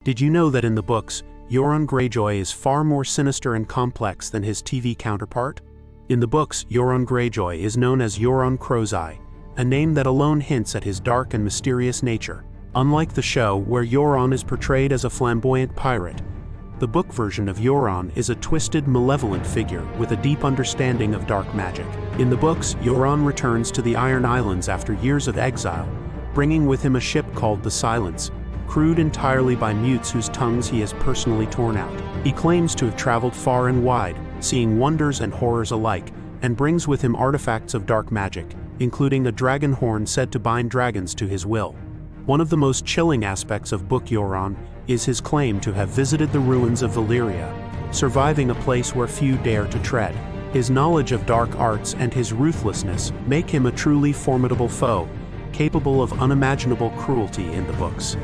Did you know that in the books, Euron Greyjoy is far more sinister and complex than his TV counterpart? In the books, Euron Greyjoy is known as Euron Crowseye, a name that alone hints at his dark and mysterious nature. Unlike the show, where Euron is portrayed as a flamboyant pirate, the book version of Euron is a twisted, malevolent figure with a deep understanding of dark magic. In the books, Euron returns to the Iron Islands after years of exile, bringing with him a ship called the Silence, crewed entirely by mutes whose tongues he has personally torn out. He claims to have traveled far and wide, seeing wonders and horrors alike, and brings with him artifacts of dark magic, including a dragon horn said to bind dragons to his will. One of the most chilling aspects of Book Euron is his claim to have visited the ruins of Valyria, surviving a place where few dare to tread. His knowledge of dark arts and his ruthlessness make him a truly formidable foe, capable of unimaginable cruelty in the books.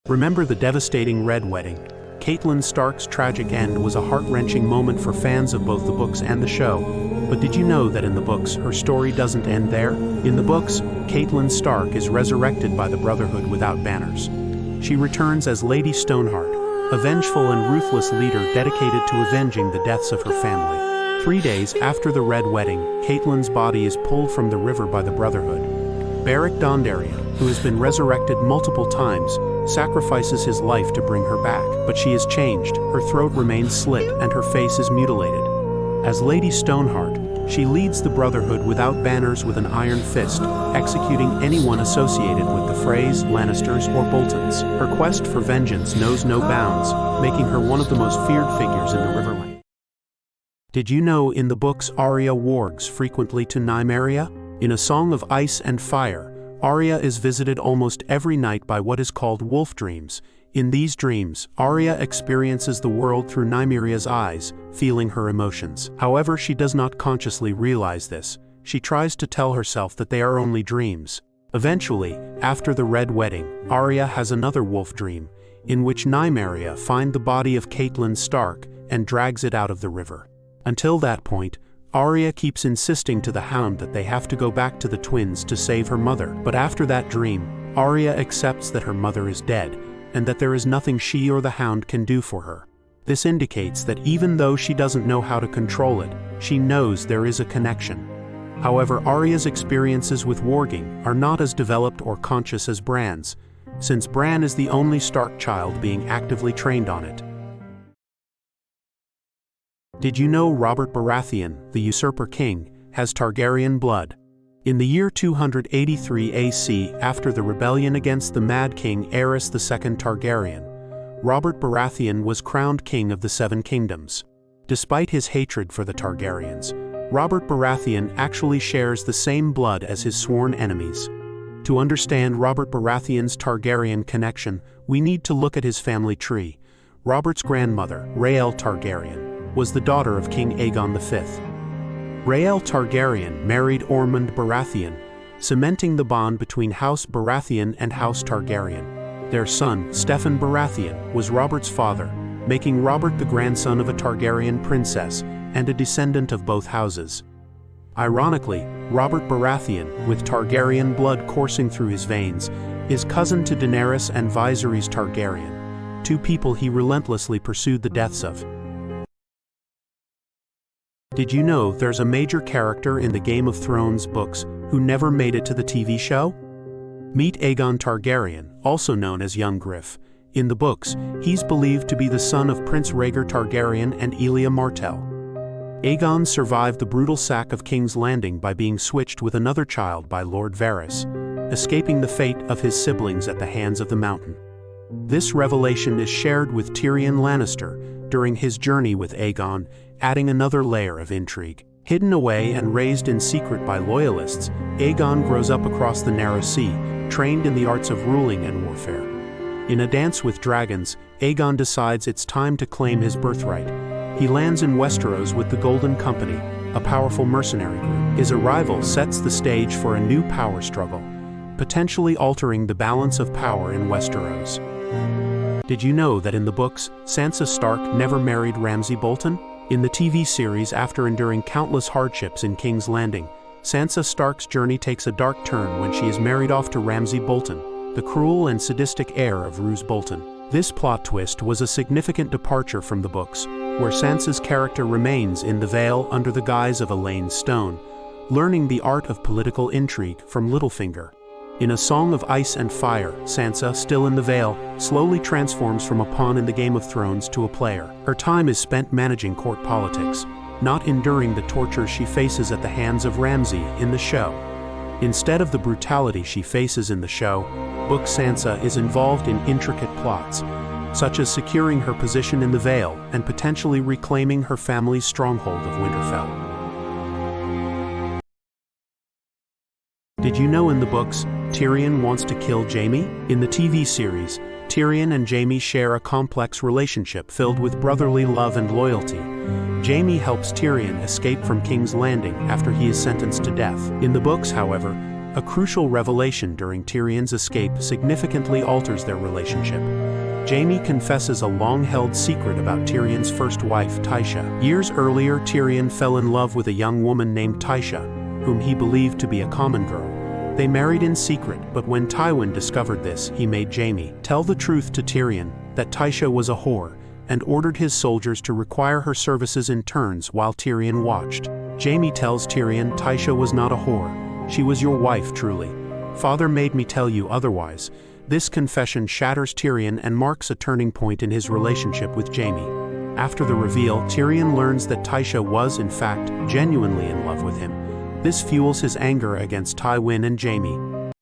Remember the devastating Red Wedding? Catelyn Stark's tragic end was a heart-wrenching moment for fans of both the books and the show. But did you know that in the books, her story doesn't end there? In the books, Catelyn Stark is resurrected by the Brotherhood without banners. She returns as Lady Stoneheart, a vengeful and ruthless leader dedicated to avenging the deaths of her family. 3 days after the Red Wedding, Catelyn's body is pulled from the river by the Brotherhood. Beric Dondarrion, who has been resurrected multiple times, sacrifices his life to bring her back. But she is changed, her throat remains slit and her face is mutilated. As Lady Stoneheart, she leads the Brotherhood without banners with an iron fist, executing anyone associated with the Freys, Lannisters, or Boltons. Her quest for vengeance knows no bounds, making her one of the most feared figures in the Riverland. Did you know in the books Arya wargs frequently to Nymeria? In A Song of Ice and Fire, Arya is visited almost every night by what is called wolf dreams. In these dreams, Arya experiences the world through Nymeria's eyes, feeling her emotions. However, she does not consciously realize this. She tries to tell herself that they are only dreams. Eventually, after the Red Wedding, Arya has another wolf dream, in which Nymeria finds the body of Catelyn Stark and drags it out of the river. Until that point, Arya keeps insisting to the Hound that they have to go back to the twins to save her mother. But after that dream, Arya accepts that her mother is dead, and that there is nothing she or the Hound can do for her. This indicates that even though she doesn't know how to control it, she knows there is a connection. However, Arya's experiences with warging are not as developed or conscious as Bran's, since Bran is the only Stark child being actively trained on it. Did you know Robert Baratheon, the usurper king, has Targaryen blood? In the year 283 AC, after the rebellion against the Mad King Aerys II Targaryen, Robert Baratheon was crowned king of the Seven Kingdoms. Despite his hatred for the Targaryens, Robert Baratheon actually shares the same blood as his sworn enemies. To understand Robert Baratheon's Targaryen connection, we need to look at his family tree. Robert's grandmother, Rhaelle Targaryen, was the daughter of King Aegon V. Rhaelle Targaryen married Ormond Baratheon, cementing the bond between House Baratheon and House Targaryen. Their son, Steffon Baratheon, was Robert's father, making Robert the grandson of a Targaryen princess and a descendant of both houses. Ironically, Robert Baratheon, with Targaryen blood coursing through his veins, is cousin to Daenerys and Viserys Targaryen, two people he relentlessly pursued the deaths of. Did you know there's a major character in the Game of Thrones books who never made it to the TV show? Meet Aegon Targaryen, also known as Young Griff. In the books, he's believed to be the son of Prince Rhaegar Targaryen and Elia Martell. Aegon survived the brutal sack of King's Landing by being switched with another child by Lord Varys, escaping the fate of his siblings at the hands of the Mountain. This revelation is shared with Tyrion Lannister during his journey with Aegon, adding another layer of intrigue. Hidden away and raised in secret by loyalists, Aegon grows up across the narrow sea, trained in the arts of ruling and warfare. In a dance with dragons, Aegon decides it's time to claim his birthright. He lands in Westeros with the Golden Company, a powerful mercenary group. His arrival sets the stage for a new power struggle, potentially altering the balance of power in Westeros. Did you know that in the books, Sansa Stark never married Ramsay Bolton? In the TV series, after enduring countless hardships in King's Landing, Sansa Stark's journey takes a dark turn when she is married off to Ramsay Bolton, the cruel and sadistic heir of Roose Bolton. This plot twist was a significant departure from the books, where Sansa's character remains in the Vale under the guise of Elaine Stone, learning the art of political intrigue from Littlefinger. In A Song of Ice and Fire, Sansa, still in the Vale, slowly transforms from a pawn in the Game of Thrones to a player. Her time is spent managing court politics, not enduring the torture she faces at the hands of Ramsay in the show. Instead of the brutality she faces in the show, book Sansa is involved in intricate plots, such as securing her position in the Vale and potentially reclaiming her family's stronghold of Winterfell. Did you know in the books, Tyrion wants to kill Jaime? In the TV series, Tyrion and Jaime share a complex relationship filled with brotherly love and loyalty. Jaime helps Tyrion escape from King's Landing after he is sentenced to death. In the books, however, a crucial revelation during Tyrion's escape significantly alters their relationship. Jaime confesses a long-held secret about Tyrion's first wife, Tysha. Years earlier, Tyrion fell in love with a young woman named Tysha, whom he believed to be a common girl. They married in secret, but when Tywin discovered this, he made Jaime tell the truth to Tyrion, that Tysha was a whore, and ordered his soldiers to require her services in turns while Tyrion watched. Jaime tells Tyrion Tysha was not a whore. She was your wife, truly. Father made me tell you otherwise. This confession shatters Tyrion and marks a turning point in his relationship with Jaime. After the reveal, Tyrion learns that Tysha was, in fact, genuinely in love with him. This fuels his anger against Tywin and Jaime.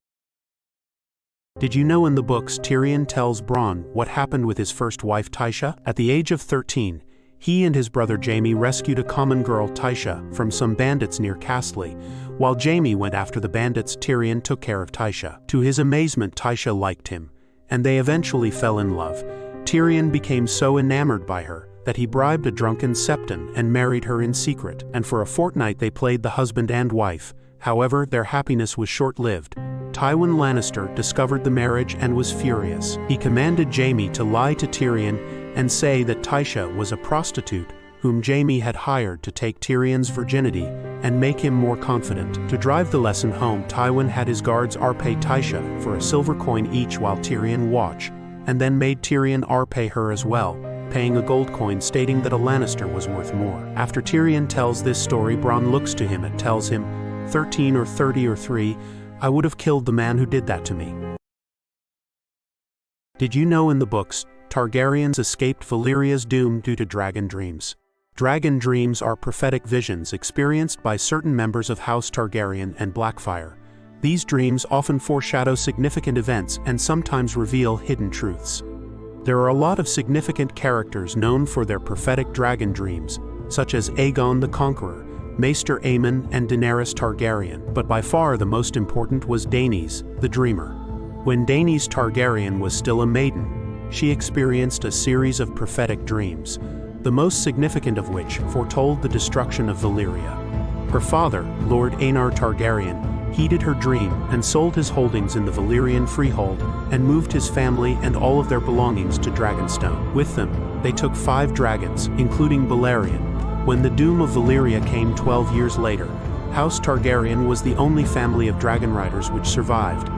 Did you know in the books Tyrion tells Bronn what happened with his first wife Tysha? At the age of 13, he and his brother Jaime rescued a common girl Tysha from some bandits near Castley. While Jaime went after the bandits, Tyrion took care of Tysha. To his amazement, Tysha liked him, and they eventually fell in love. Tyrion became so enamored by her that he bribed a drunken Septon and married her in secret, and for a fortnight they played the husband and wife. However, their happiness was short-lived. Tywin Lannister discovered the marriage and was furious. He commanded Jaime to lie to Tyrion and say that Tysha was a prostitute whom Jaime had hired to take Tyrion's virginity and make him more confident. To drive the lesson home, Tywin had his guards arpay Tysha for a silver coin each while Tyrion watched, and then made Tyrion arpay her as well, paying a gold coin stating that a Lannister was worth more. After Tyrion tells this story, Bronn looks to him and tells him, 13 or 30 or 3, I would have killed the man who did that to me. Did you know in the books, Targaryens escaped Valyria's doom due to dragon dreams? Dragon dreams are prophetic visions experienced by certain members of House Targaryen and Blackfyre. These dreams often foreshadow significant events and sometimes reveal hidden truths. There are a lot of significant characters known for their prophetic dragon dreams, such as Aegon the Conqueror, Maester Aemon, and Daenerys Targaryen, but by far the most important was Daenys, the Dreamer. When Daenys Targaryen was still a maiden, she experienced a series of prophetic dreams, the most significant of which foretold the destruction of Valyria. Her father, Lord Aenar Targaryen, heeded her dream and sold his holdings in the Valyrian freehold and moved his family and all of their belongings to Dragonstone. With them, they took 5 dragons, including Balerion. When the doom of Valyria came 12 years later, House Targaryen was the only family of dragon riders which survived.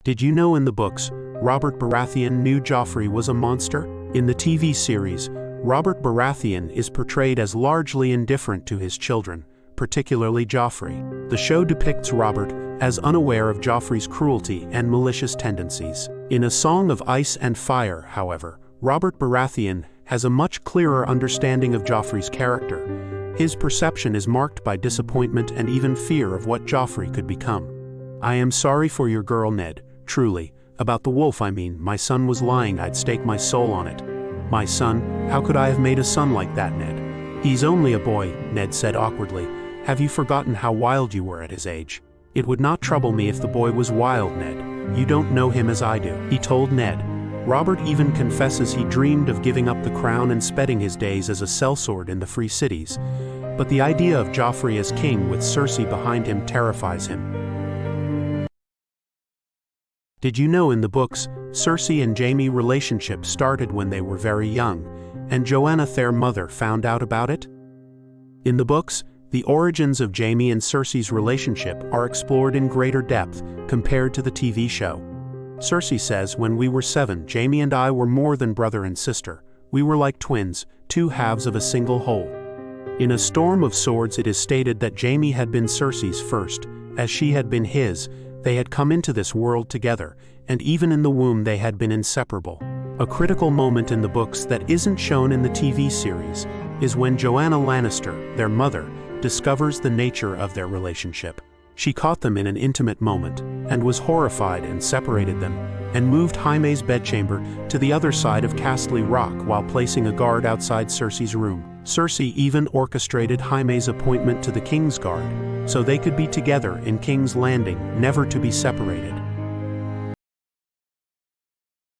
Did you know in the books, Robert Baratheon knew Joffrey was a monster? In the TV series, Robert Baratheon is portrayed as largely indifferent to his children, particularly Joffrey. The show depicts Robert as unaware of Joffrey's cruelty and malicious tendencies. In A Song of Ice and Fire, however, Robert Baratheon has a much clearer understanding of Joffrey's character. His perception is marked by disappointment and even fear of what Joffrey could become. I am sorry for your girl, Ned, truly. About the wolf, I mean, my son was lying, I'd stake my soul on it. My son? How could I have made a son like that, Ned? He's only a boy, Ned said awkwardly. Have you forgotten how wild you were at his age? It would not trouble me if the boy was wild, Ned. You don't know him as I do, he told Ned. Robert even confesses he dreamed of giving up the crown and spending his days as a sellsword in the Free Cities. But the idea of Joffrey as king with Cersei behind him terrifies him. Did you know in the books, Cersei and Jaime relationship started when they were very young, and Joanna, their mother, found out about it? In the books, The origins of Jaime and Cersei's relationship are explored in greater depth compared to the TV show. Cersei says, "When we were 7, Jaime and I were more than brother and sister. We were like twins, two halves of a single whole." In A Storm of Swords it is stated that Jaime had been Cersei's first, as she had been his. They had come into this world together, and even in the womb they had been inseparable. A critical moment in the books that isn't shown in the TV series is when Joanna Lannister, their mother, discovers the nature of their relationship. She caught them in an intimate moment, and was horrified and separated them, and moved Jaime's bedchamber to the other side of Castle Rock while placing a guard outside Cersei's room. Cersei even orchestrated Jaime's appointment to the King's Guard, so they could be together in King's Landing, never to be separated.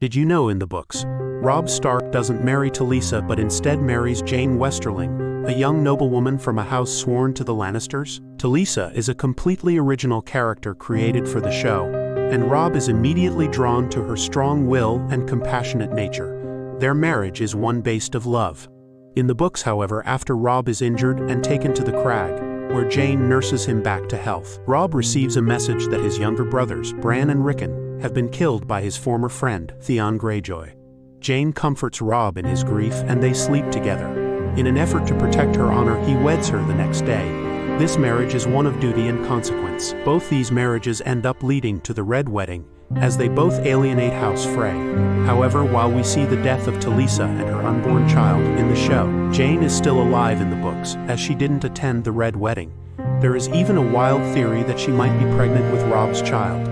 Did you know in the books, Robb Stark doesn't marry Talisa but instead marries Jane Westerling, a young noblewoman from a house sworn to the Lannisters? Talisa is a completely original character created for the show, and Robb is immediately drawn to her strong will and compassionate nature. Their marriage is one based of love. In the books, however, after Robb is injured and taken to the Crag, where Jane nurses him back to health, Robb receives a message that his younger brothers, Bran and Rickon, have been killed by his former friend, Theon Greyjoy. Jane comforts Robb in his grief and they sleep together. In an effort to protect her honor, he weds her the next day. This marriage is one of duty and consequence. Both these marriages end up leading to the Red Wedding, as they both alienate House Frey. However, while we see the death of Talisa and her unborn child in the show, Jane is still alive in the books, as she didn't attend the Red Wedding. There is even a wild theory that she might be pregnant with Robb's child.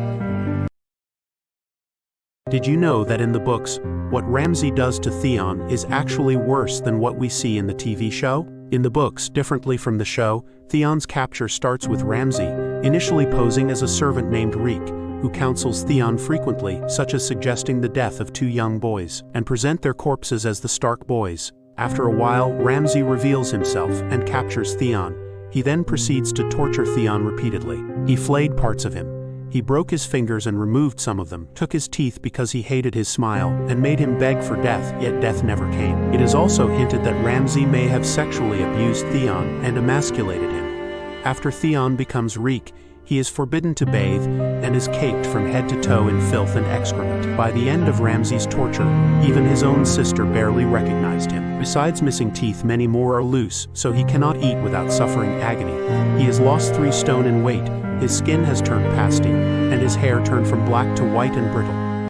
Did you know that in the books, what Ramsay does to Theon is actually worse than what we see in the TV show? In the books, differently from the show, Theon's capture starts with Ramsay initially posing as a servant named Reek, who counsels Theon frequently, such as suggesting the death of 2 young boys, and present their corpses as the Stark boys. After a while, Ramsay reveals himself and captures Theon. He then proceeds to torture Theon repeatedly. He flayed parts of him. He broke his fingers and removed some of them, took his teeth because he hated his smile, and made him beg for death, yet death never came. It is also hinted that Ramsay may have sexually abused Theon and emasculated him. After Theon becomes Reek, he is forbidden to bathe and is caked from head to toe in filth and excrement. By the end of Ramsay's torture, even his own sister barely recognized him. Besides missing teeth, many more are loose, so he cannot eat without suffering agony. He has lost 3 stone in weight, his skin has turned pasty, and his hair turned from black to white and brittle.